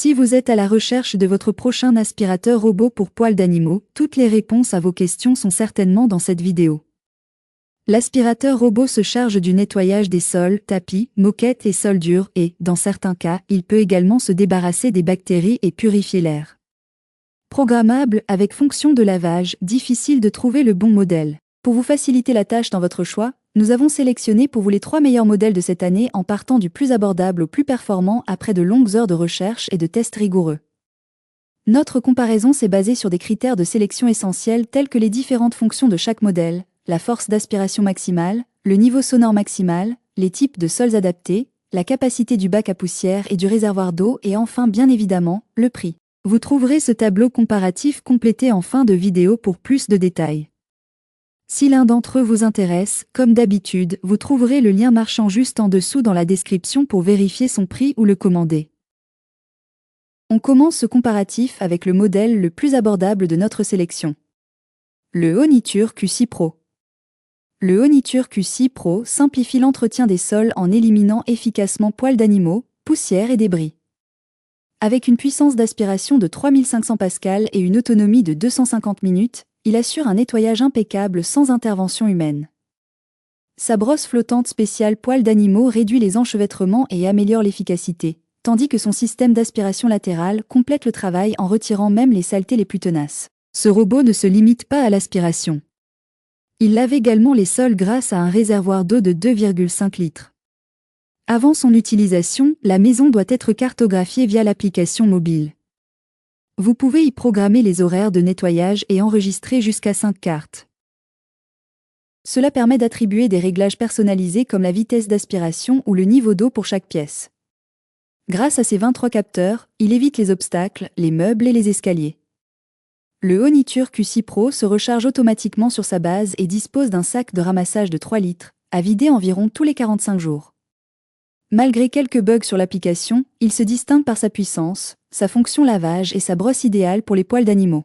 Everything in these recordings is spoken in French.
Si vous êtes à la recherche de votre prochain aspirateur robot pour poils d'animaux, toutes les réponses à vos questions sont certainement dans cette vidéo. L'aspirateur robot se charge du nettoyage des sols, tapis, moquettes et sols durs et, dans certains cas, il peut également se débarrasser des bactéries et purifier l'air. Programmable, avec fonction de lavage, difficile de trouver le bon modèle. Pour vous faciliter la tâche dans votre choix, nous avons sélectionné pour vous les 3 meilleurs modèles de cette année en partant du plus abordable au plus performant après de longues heures de recherche et de tests rigoureux. Notre comparaison s'est basée sur des critères de sélection essentiels tels que les différentes fonctions de chaque modèle, la force d'aspiration maximale, le niveau sonore maximal, les types de sols adaptés, la capacité du bac à poussière et du réservoir d'eau et enfin bien évidemment, le prix. Vous trouverez ce tableau comparatif complété en fin de vidéo pour plus de détails. Si l'un d'entre eux vous intéresse, comme d'habitude, vous trouverez le lien marchand juste en dessous dans la description pour vérifier son prix ou le commander. On commence ce comparatif avec le modèle le plus abordable de notre sélection. Le Oniture Q6 Pro. Le Oniture Q6 Pro simplifie l'entretien des sols en éliminant efficacement poils d'animaux, poussière et débris. Avec une puissance d'aspiration de 3500 pascal et une autonomie de 250 minutes, il assure un nettoyage impeccable sans intervention humaine. Sa brosse flottante spéciale poils d'animaux réduit les enchevêtrements et améliore l'efficacité, tandis que son système d'aspiration latérale complète le travail en retirant même les saletés les plus tenaces. Ce robot ne se limite pas à l'aspiration. Il lave également les sols grâce à un réservoir d'eau de 2,5 litres. Avant son utilisation, la maison doit être cartographiée via l'application mobile. Vous pouvez y programmer les horaires de nettoyage et enregistrer jusqu'à 5 cartes. Cela permet d'attribuer des réglages personnalisés comme la vitesse d'aspiration ou le niveau d'eau pour chaque pièce. Grâce à ses 23 capteurs, il évite les obstacles, les meubles et les escaliers. Le Oniture Q6 Pro se recharge automatiquement sur sa base et dispose d'un sac de ramassage de 3 litres, à vider environ tous les 45 jours. Malgré quelques bugs sur l'application, il se distingue par sa puissance, sa fonction lavage et sa brosse idéale pour les poils d'animaux.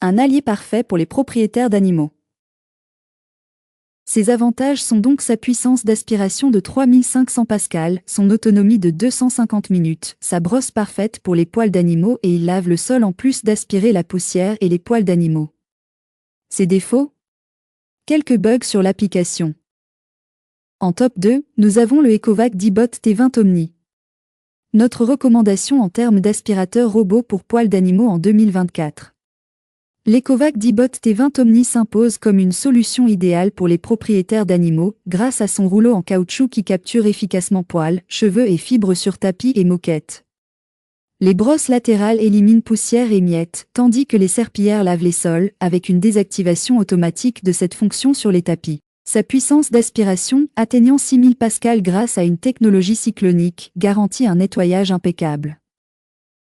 Un allié parfait pour les propriétaires d'animaux. Ses avantages sont donc sa puissance d'aspiration de 3500 pascal, son autonomie de 250 minutes, sa brosse parfaite pour les poils d'animaux et il lave le sol en plus d'aspirer la poussière et les poils d'animaux. Ses défauts ? Quelques bugs sur l'application. En top 2, nous avons le Ecovac D-Bot T20 Omni. Notre recommandation en termes d'aspirateur robot pour poils d'animaux en 2024. L'Ecovac D-Bot T20 Omni s'impose comme une solution idéale pour les propriétaires d'animaux, grâce à son rouleau en caoutchouc qui capture efficacement poils, cheveux et fibres sur tapis et moquettes. Les brosses latérales éliminent poussière et miettes, tandis que les serpillères lavent les sols, avec une désactivation automatique de cette fonction sur les tapis. Sa puissance d'aspiration, atteignant 6000 pascal grâce à une technologie cyclonique, garantit un nettoyage impeccable.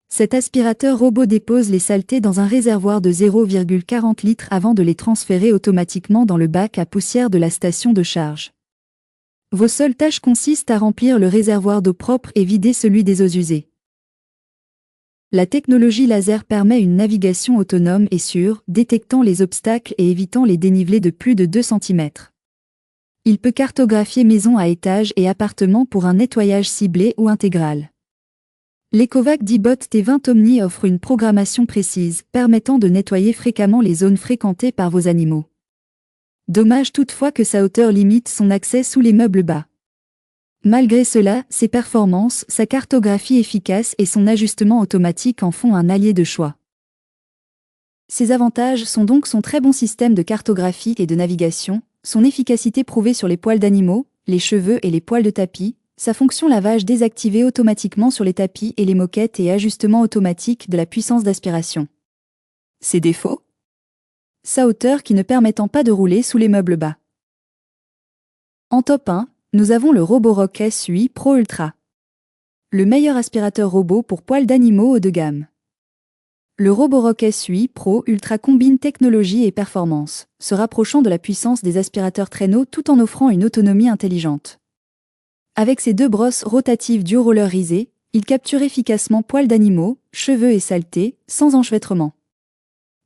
Cet aspirateur robot dépose les saletés dans un réservoir de 0,40 litres avant de les transférer automatiquement dans le bac à poussière de la station de charge. Vos seules tâches consistent à remplir le réservoir d'eau propre et vider celui des eaux usées. La technologie laser permet une navigation autonome et sûre, détectant les obstacles et évitant les dénivelés de plus de 2 cm. Il peut cartographier maison à étage et appartement pour un nettoyage ciblé ou intégral. L'Ecovac D-Bot T20 Omni offre une programmation précise, permettant de nettoyer fréquemment les zones fréquentées par vos animaux. Dommage toutefois que sa hauteur limite son accès sous les meubles bas. Malgré cela, ses performances, sa cartographie efficace et son ajustement automatique en font un allié de choix. Ses avantages sont donc son très bon système de cartographie et de navigation, son efficacité prouvée sur les poils d'animaux, les cheveux et les poils de tapis, sa fonction lavage désactivée automatiquement sur les tapis et les moquettes et ajustement automatique de la puissance d'aspiration. Ses défauts ? Sa hauteur qui ne permettant pas de rouler sous les meubles bas. En top 1, nous avons le Roborock S8 Pro Ultra. Le meilleur aspirateur robot pour poils d'animaux haut de gamme. Le Roborock S8 Pro Ultra combine technologie et performance, se rapprochant de la puissance des aspirateurs traîneaux tout en offrant une autonomie intelligente. Avec ses 2 brosses rotatives duo-rollerisées, il capture efficacement poils d'animaux, cheveux et saletés, sans enchevêtrement.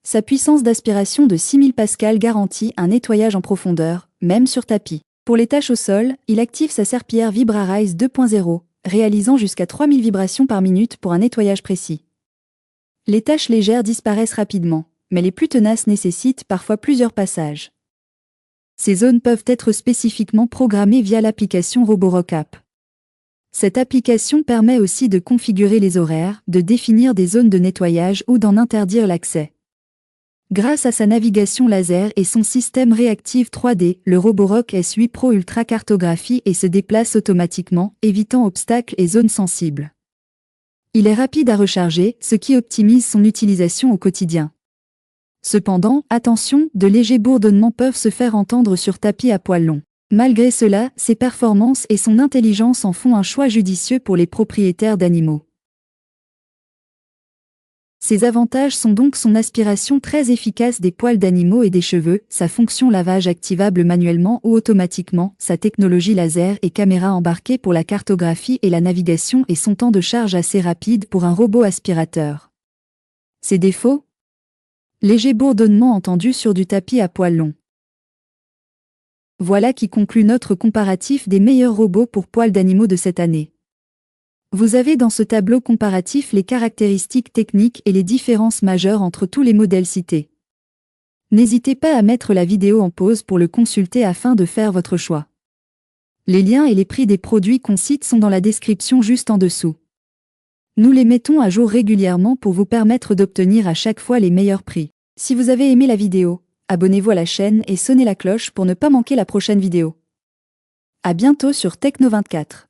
Sa puissance d'aspiration de 6000 pascal garantit un nettoyage en profondeur, même sur tapis. Pour les tâches au sol, il active sa serpillière Vibrarize 2.0, réalisant jusqu'à 3000 vibrations par minute pour un nettoyage précis. Les tâches légères disparaissent rapidement, mais les plus tenaces nécessitent parfois plusieurs passages. Ces zones peuvent être spécifiquement programmées via l'application Roborock App. Cette application permet aussi de configurer les horaires, de définir des zones de nettoyage ou d'en interdire l'accès. Grâce à sa navigation laser et son système réactif 3D, le Roborock S8 Pro Ultra cartographie et se déplace automatiquement, évitant obstacles et zones sensibles. Il est rapide à recharger, ce qui optimise son utilisation au quotidien. Cependant, attention, de légers bourdonnements peuvent se faire entendre sur tapis à poils longs. Malgré cela, ses performances et son intelligence en font un choix judicieux pour les propriétaires d'animaux. Ses avantages sont donc son aspiration très efficace des poils d'animaux et des cheveux, sa fonction lavage activable manuellement ou automatiquement, sa technologie laser et caméra embarquée pour la cartographie et la navigation et son temps de charge assez rapide pour un robot aspirateur. Ses défauts ? Léger bourdonnement entendu sur du tapis à poils longs. Voilà qui conclut notre comparatif des meilleurs robots pour poils d'animaux de cette année. Vous avez dans ce tableau comparatif les caractéristiques techniques et les différences majeures entre tous les modèles cités. N'hésitez pas à mettre la vidéo en pause pour le consulter afin de faire votre choix. Les liens et les prix des produits qu'on cite sont dans la description juste en dessous. Nous les mettons à jour régulièrement pour vous permettre d'obtenir à chaque fois les meilleurs prix. Si vous avez aimé la vidéo, abonnez-vous à la chaîne et sonnez la cloche pour ne pas manquer la prochaine vidéo. À bientôt sur Techno24.